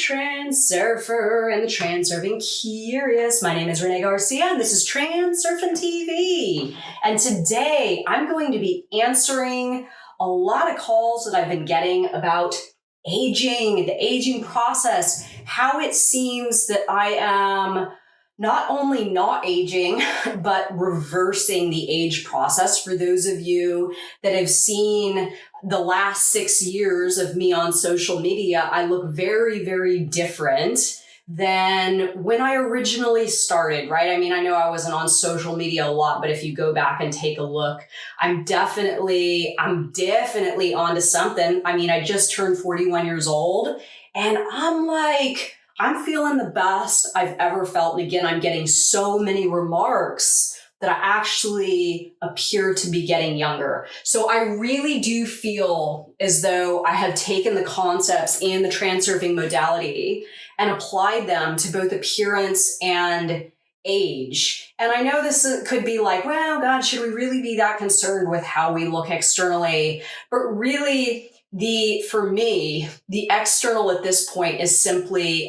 Transurfer and the Transurfing Curious. My name is Renee Garcia and this is TransurfingTV. And today I'm going to be answering a lot of calls that I've been getting about aging, the aging process, how it seems that I am not only not aging, but reversing the age process. For those of you that have seen the last 6 years of me on social media, I look very, very different than when I originally started, right? I mean, I know I wasn't on social media a lot, but if you go back and take a look, I'm definitely onto something. I mean, I just turned 41 years old and I'm feeling the best I've ever felt. And again, I'm getting so many remarks that I actually appear to be getting younger. So I really do feel as though I have taken the concepts in the transurfing modality and applied them to both appearance and age. And I know this could be like, well, God, should we really be that concerned with how we look externally? But really, for me, the external at this point is simply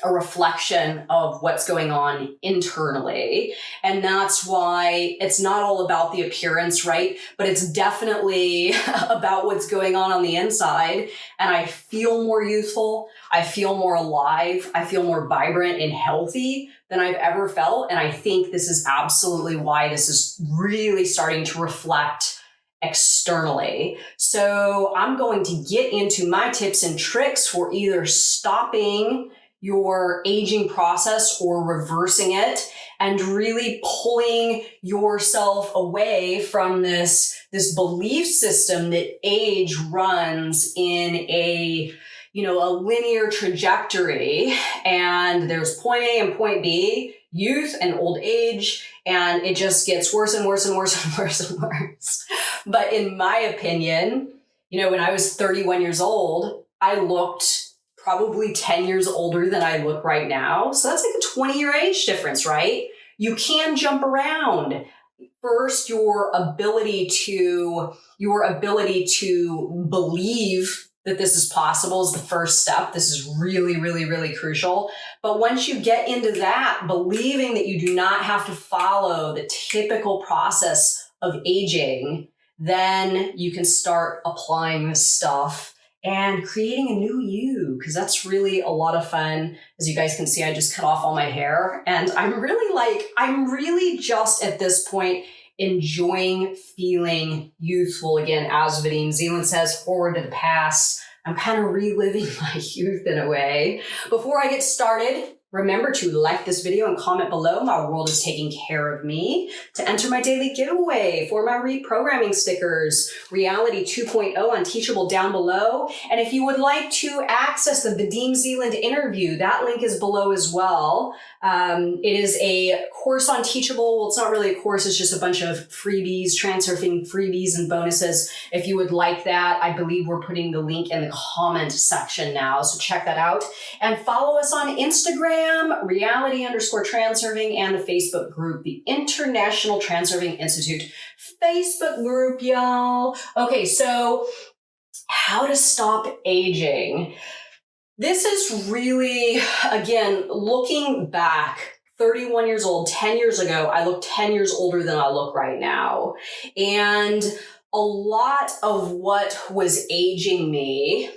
a reflection of what's going on internally. And that's why it's not all about the appearance, right? But it's definitely about what's going on the inside. And I feel more youthful. I feel more alive. I feel more vibrant and healthy than I've ever felt. And I think this is absolutely why this is really starting to reflect externally. So I'm going to get into my tips and tricks for either stopping your aging process or reversing it and really pulling yourself away from this belief system that age runs in a linear trajectory, and there's point A and point B, youth and old age, and it just gets worse and worse and worse and worse and worse. But in my opinion, when I was 31 years old, I looked probably 10 years older than I look right now. So that's like a 20-year age difference, right? You can jump around. First, your ability to believe that this is possible is the first step. This is really, really, really crucial. But once you get into that, believing that you do not have to follow the typical process of aging, then you can start applying this stuff and creating a new you, because that's really a lot of fun. As you guys can see, I just cut off all my hair, and I'm really just at this point enjoying feeling youthful again. As Vadim Zeland says, forward to the past. I'm kind of reliving my youth in a way. Before I get started, remember to like this video and comment below. My world is taking care of me. To enter my daily giveaway for my reprogramming stickers, Reality 2.0 Unteachable down below. And if you would like to access the Vadim Zeland interview, that link is below as well. It is a course on Teachable. Well, it's not really a course. It's just a bunch of freebies, transurfing freebies and bonuses. If you would like that, I believe we're putting the link in the comment section now. So check that out and follow us on Instagram, reality_transurfing, and the Facebook group, the International Transurfing Institute Facebook group, y'all. Okay, so how to stop aging. This is really, again, looking back, 31 years old, 10 years ago, I look 10 years older than I look right now. And a lot of what was aging me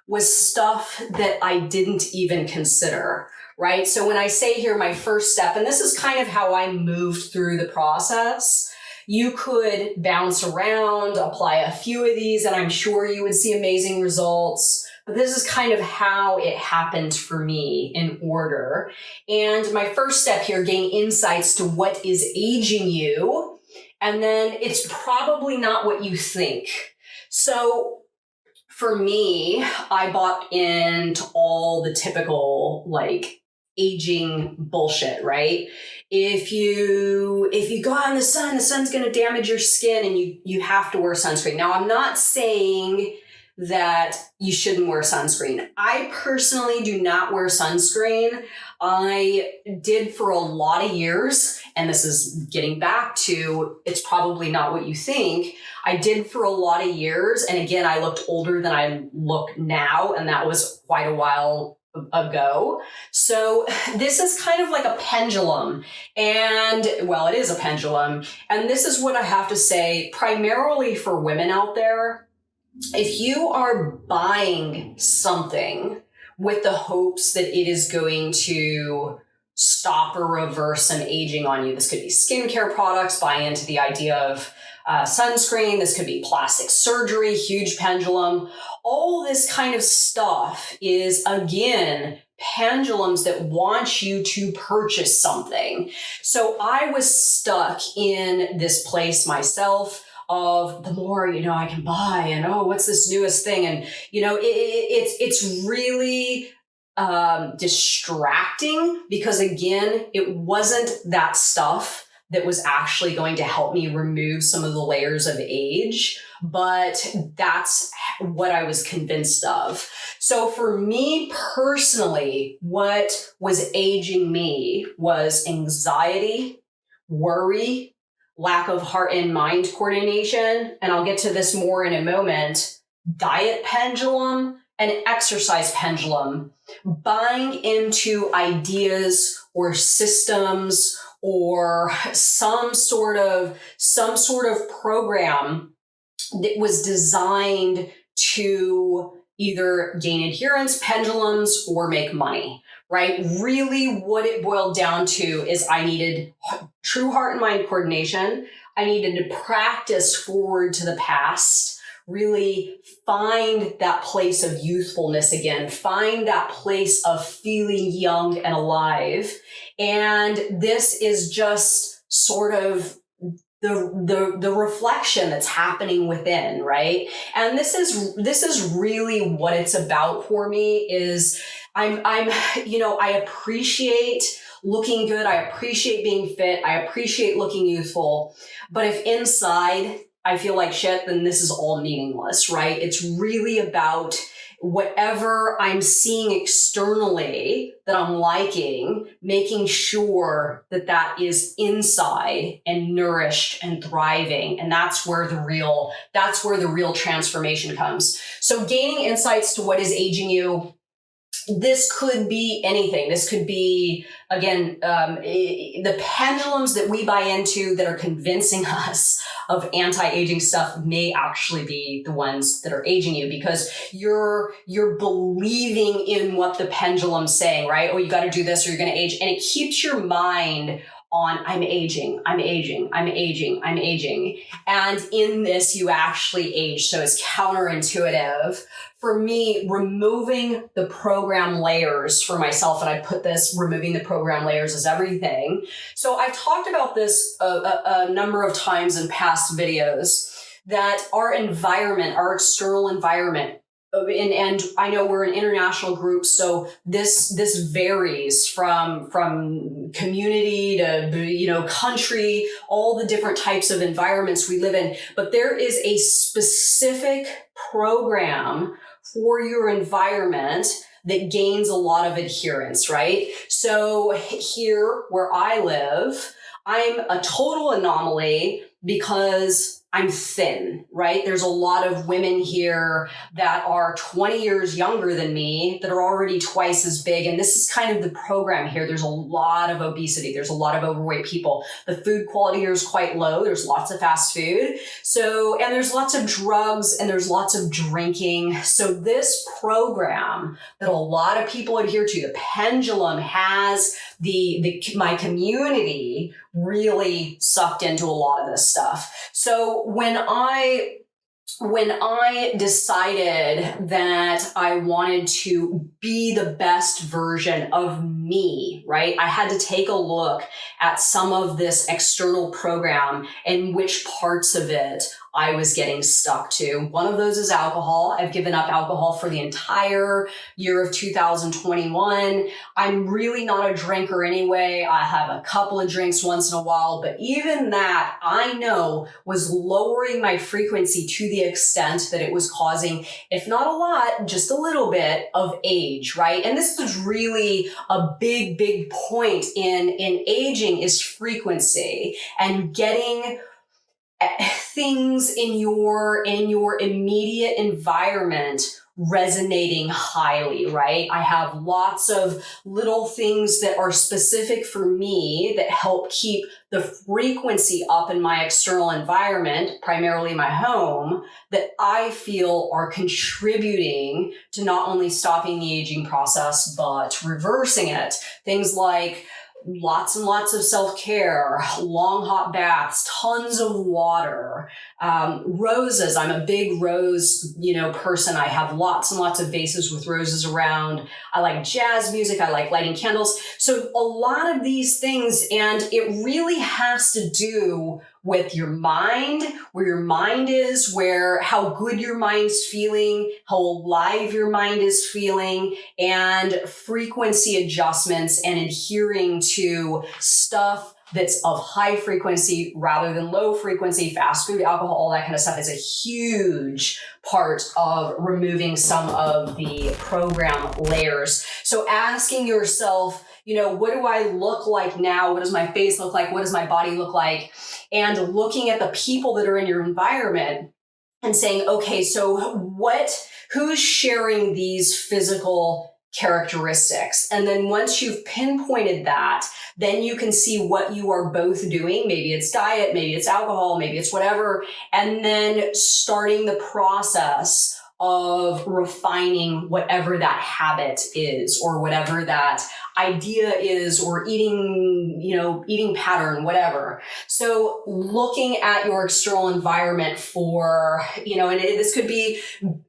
was stuff that I didn't even consider, right? So when I say here my first step, and this is kind of how I moved through the process, you could bounce around, apply a few of these, and I'm sure you would see amazing results. But this is kind of how it happened for me in order. And my first step here, gain insights to what is aging you. And then it's probably not what you think. So for me, I bought into all the typical aging bullshit, right? If you go out in the sun's going to damage your skin and you have to wear sunscreen. Now, I'm not saying that you shouldn't wear sunscreen. I personally do not wear sunscreen. I did for a lot of years, and this is getting back to, it's probably not what you think. I did for a lot of years. And again, I looked older than I look now. And that was quite a while ago. So this is kind of like a pendulum. And well, it is a pendulum. And this is what I have to say, primarily for women out there. If you are buying something with the hopes that it is going to stop or reverse some aging on you, this could be skincare products, buying into the idea of sunscreen. This could be plastic surgery, huge pendulum. All this kind of stuff is, again, pendulums that want you to purchase something. So I was stuck in this place myself of the more, I can buy, and oh, what's this newest thing? And, it's really distracting, because again, it wasn't that stuff that was actually going to help me remove some of the layers of age, but that's what I was convinced of. So for me personally, what was aging me was anxiety, worry, lack of heart and mind coordination, and I'll get to this more in a moment, diet pendulum and exercise pendulum, buying into ideas or systems or some sort of program that was designed to either gain adherence, pendulums, or make money, right? Really what it boiled down to is I needed true heart and mind coordination. I needed to practice forward to the past, really find that place of youthfulness again, find that place of feeling young and alive. And this is just sort of the reflection that's happening within, right? And this is really what it's about for me is I appreciate looking good. I appreciate being fit. I appreciate looking youthful. But if inside I feel like shit, then this is all meaningless, right? It's really about whatever I'm seeing externally that I'm liking, making sure that that is inside and nourished and thriving. And that's where the real transformation comes. So gaining insights to what is aging you. This could be anything. This could be, again, the pendulums that we buy into that are convincing us of anti-aging stuff may actually be the ones that are aging you, because you're believing in what the pendulum's saying, right? Oh, you got to do this or you're going to age. And it keeps your mind on I'm aging. And in this, you actually age. So it's counterintuitive. For me, removing the program layers for myself, and I put this, removing the program layers is everything. So I've talked about this a number of times in past videos, that our environment, our external environment, and I know we're an international group, so this varies from community to country, all the different types of environments we live in. But there is a specific program for your environment that gains a lot of adherence, right? So here where I live, I'm a total anomaly because I'm thin, right? There's a lot of women here that are 20 years younger than me that are already twice as big. And this is kind of the program here. There's a lot of obesity. There's a lot of overweight people. The food quality here is quite low. There's lots of fast food. So, and there's lots of drugs and there's lots of drinking. So this program that a lot of people adhere to, the pendulum, has my community really sucked into a lot of this stuff. So when I decided that I wanted to be the best version of me, right? I had to take a look at some of this external program and which parts of it I was getting stuck to. One of those is alcohol. I've given up alcohol for the entire year of 2021. I'm really not a drinker anyway. I have a couple of drinks once in a while, but even that I know was lowering my frequency to the extent that it was causing, if not a lot, just a little bit of age, right? And this is really a big, big point in aging is frequency and getting things in your immediate environment resonating highly, right? I have lots of little things that are specific for me that help keep the frequency up in my external environment, primarily my home, that I feel are contributing to not only stopping the aging process, but reversing it. Things like lots and lots of self-care, long hot baths, tons of water, roses. I'm a big rose, person. I have lots and lots of vases with roses around. I like jazz music. I like lighting candles. So a lot of these things, and it really has to do with your mind, where your mind is, how good your mind's feeling, how alive your mind is feeling, and frequency adjustments and adhering to stuff that's of high frequency rather than low frequency. Fast food, alcohol, all that kind of stuff is a huge part of removing some of the program layers. So asking yourself, what do I look like now? What does my face look like? What does my body look like? And looking at the people that are in your environment and saying, okay, so who's sharing these physical characteristics? And then once you've pinpointed that, then you can see what you are both doing. Maybe it's diet, maybe it's alcohol, maybe it's whatever. And then starting the process of refining whatever that habit is, or whatever that idea is, or eating pattern, whatever. So looking at your external environment for, this could be,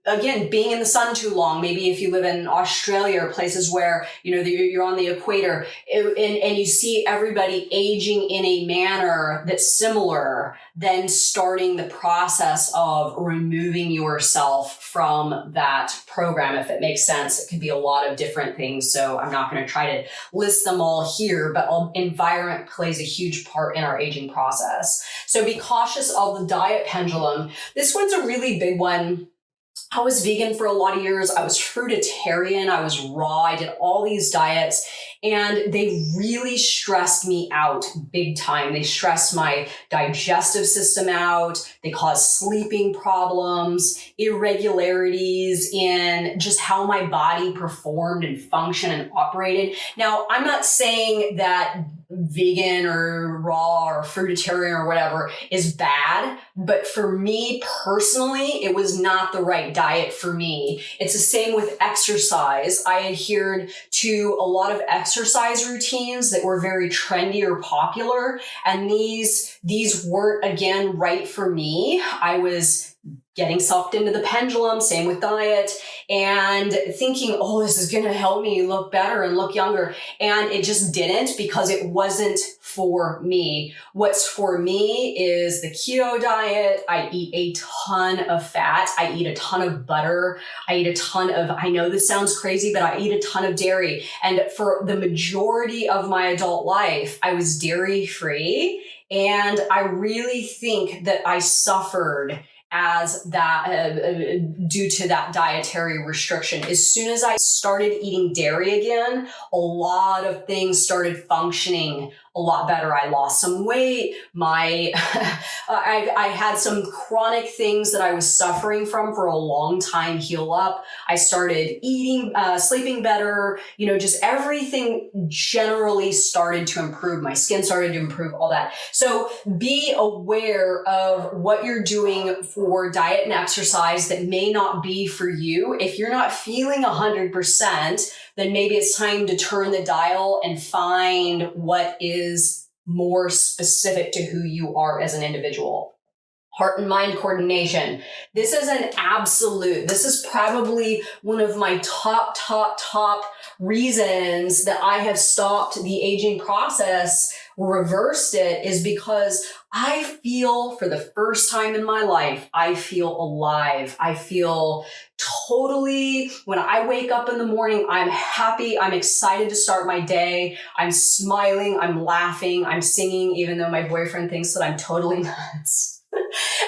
again, being in the sun too long. Maybe if you live in Australia or places where, you're on the equator and you see everybody aging in a manner that's similar, then starting the process of removing yourself from that program, if it makes sense. It could be a lot of different things. So I'm not going to try to list them all here, but environment plays a huge part in our aging process. So be cautious of the diet pendulum. This one's a really big one. I was vegan for a lot of years. I was fruitarian. I was raw. I did all these diets, and they really stressed me out big time. They stressed my digestive system out. They caused sleeping problems, irregularities in just how my body performed and functioned and operated. Now, I'm not saying that vegan or raw or fruitarian or whatever is bad, but for me personally, it was not the right diet for me. It's the same with exercise. I adhered to a lot of exercise routines that were very trendy or popular, and these weren't, again, right for me. I was getting sucked into the pendulum, same with diet, and thinking, oh, this is going to help me look better and look younger. And it just didn't, because it wasn't for me. What's for me is the keto diet. I eat a ton of fat. I eat a ton of butter. I eat a ton of, I know this sounds crazy, but I eat a ton of dairy. And for the majority of my adult life, I was dairy free. And I really think that I suffered as that due to that dietary restriction. As soon as I started eating dairy again, a lot of things started functioning a lot better. I lost some weight. I had some chronic things that I was suffering from for a long time heal up. I started eating, sleeping better, just everything generally started to improve. My skin started to improve, all that. So be aware of what you're doing for diet and exercise that may not be for you. If you're not feeling 100%, then maybe it's time to turn the dial and find what is more specific to who you are as an individual. Heart and mind coordination. This is an absolute. This is probably one of my top reasons that I have stopped the aging process reversed it is because I feel, for the first time in my life, I feel alive. I feel totally, when I wake up in the morning, I'm happy. I'm excited to start my day. I'm smiling. I'm laughing. I'm singing, even though my boyfriend thinks that I'm totally nuts.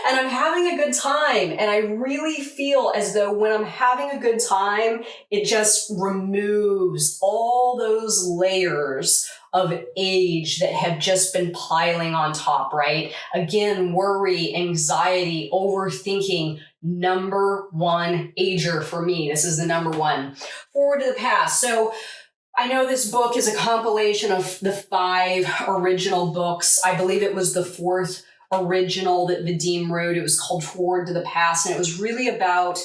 And I'm having a good time. And I really feel as though when I'm having a good time, it just removes all those layers of age that have just been piling on top, right? Again, worry, anxiety, overthinking, number one ager for me. This is the number one. Forward to the past. So I know this book is a compilation of the 5 original books. I believe it was the 4th original that Vadim wrote. It was called Forward to the Past, and it was really about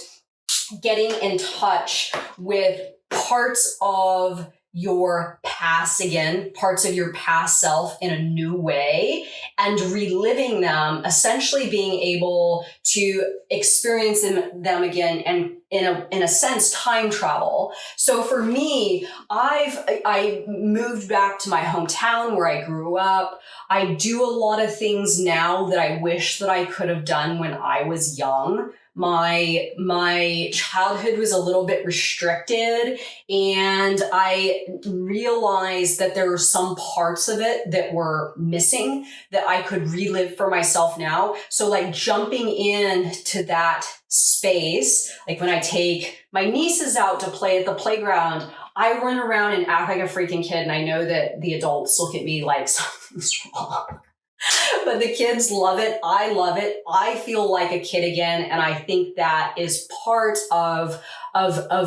getting in touch with parts of your past again, parts of your past self in a new way, and reliving them, essentially being able to experience them again, and in a sense, time travel. So for me, I moved back to my hometown where I grew up. I do a lot of things now that I wish that I could have done when I was young. My childhood was a little bit restricted, and I realized that there were some parts of it that were missing that I could relive for myself now. So like jumping into that space, like when I take my nieces out to play at the playground, I run around and act like a freaking kid, and I know that the adults look at me like something's wrong. But the kids love it. I love it. I feel like a kid again. And I think that is part of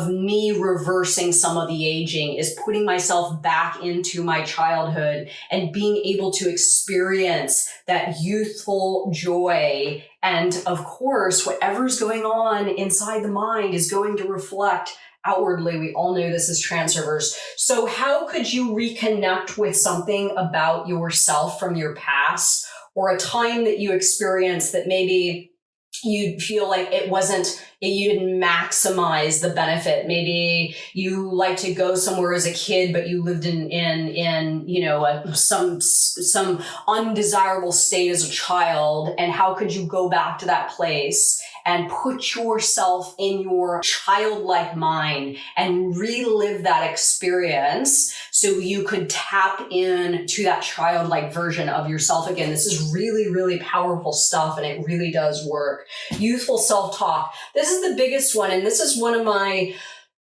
me reversing some of the aging, is putting myself back into my childhood and being able to experience that youthful joy. And of course, whatever's going on inside the mind is going to reflect outwardly. We all know this as transurfers. So how could you reconnect with something about yourself from your past, or a time that you experienced that maybe you feel like you didn't maximize the benefit? Maybe you like to go somewhere as a kid, but you lived in some undesirable state as a child. And how could you go back to that place and put yourself in your childlike mind and relive that experience so you could tap into that childlike version of yourself again? This is really, really powerful stuff, and it really does work. Youthful self-talk. This is the biggest one, and this is one of my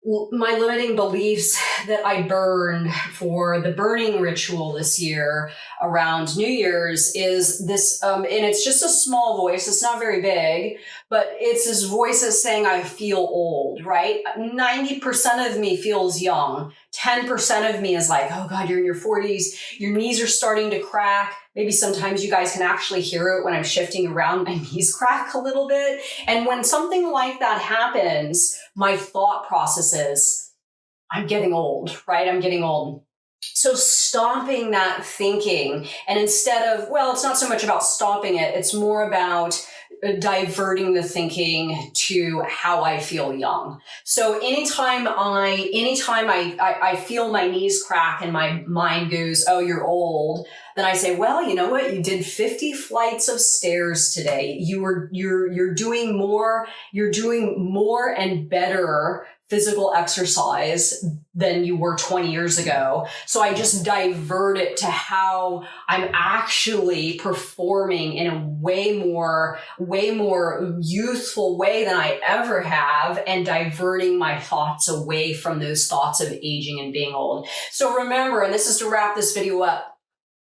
limiting beliefs that I burned for the burning ritual this year around New Year's is this, and it's just a small voice. It's not very big, but it's this voice that's saying, I feel old, right? 90% of me feels young. 10% of me is like, oh God, you're in your 40s. Your knees are starting to crack. Maybe sometimes you guys can actually hear it when I'm shifting around. My knees crack a little bit. And when something like that happens, my thought process is, I'm getting old, right? I'm getting old. So stopping that thinking, and instead of, well, it's not so much about stopping it, it's more about diverting the thinking to how I feel young. So anytime I feel my knees crack and my mind goes, oh, you're old, then I say, well, you know what? You did 50 flights of stairs today. You're doing more and better physical exercise than you were 20 years ago. So I just divert it to how I'm actually performing in a way more youthful way than I ever have, and diverting my thoughts away from those thoughts of aging and being old. So remember, and this is to wrap this video up,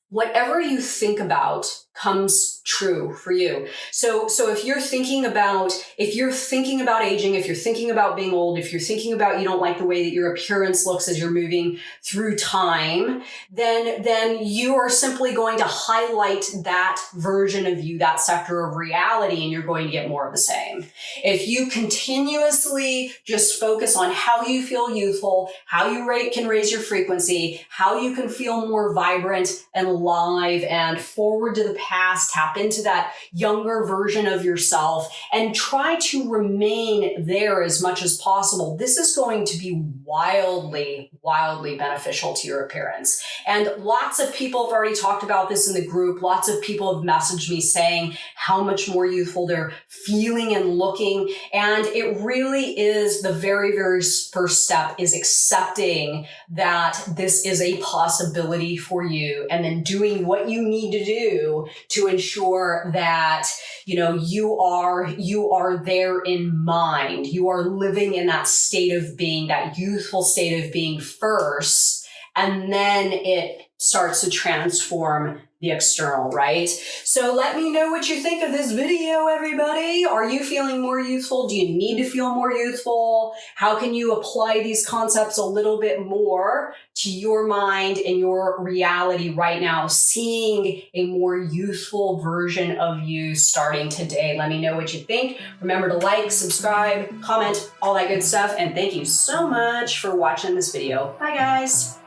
whatever you think about comes true for you. So if you're thinking about aging, if you're thinking about being old, if you're thinking about you don't like the way that your appearance looks as you're moving through time, then you are simply going to highlight that version of you, that sector of reality, and you're going to get more of the same. If you continuously just focus on how you feel youthful, how you can raise your frequency, how you can feel more vibrant and alive and forward to the past, tap into that younger version of yourself, and try to remain there as much as possible. This is going to be wildly, wildly beneficial to your appearance. And lots of people have already talked about this in the group. Lots of people have messaged me saying how much more youthful they're feeling and looking. And it really is the very, very first step is accepting that this is a possibility for you, and then doing what you need to do to ensure that you are there in mind. You are living in that state of being, that youthful state of being first, and then it starts to transform the external, right? So let me know what you think of this video, everybody. Are you feeling more youthful? Do you need to feel more youthful? How can you apply these concepts a little bit more to your mind and your reality right now, seeing a more youthful version of you starting today? Let me know what you think. Remember to like, subscribe, comment, all that good stuff. And thank you so much for watching this video. Bye, guys.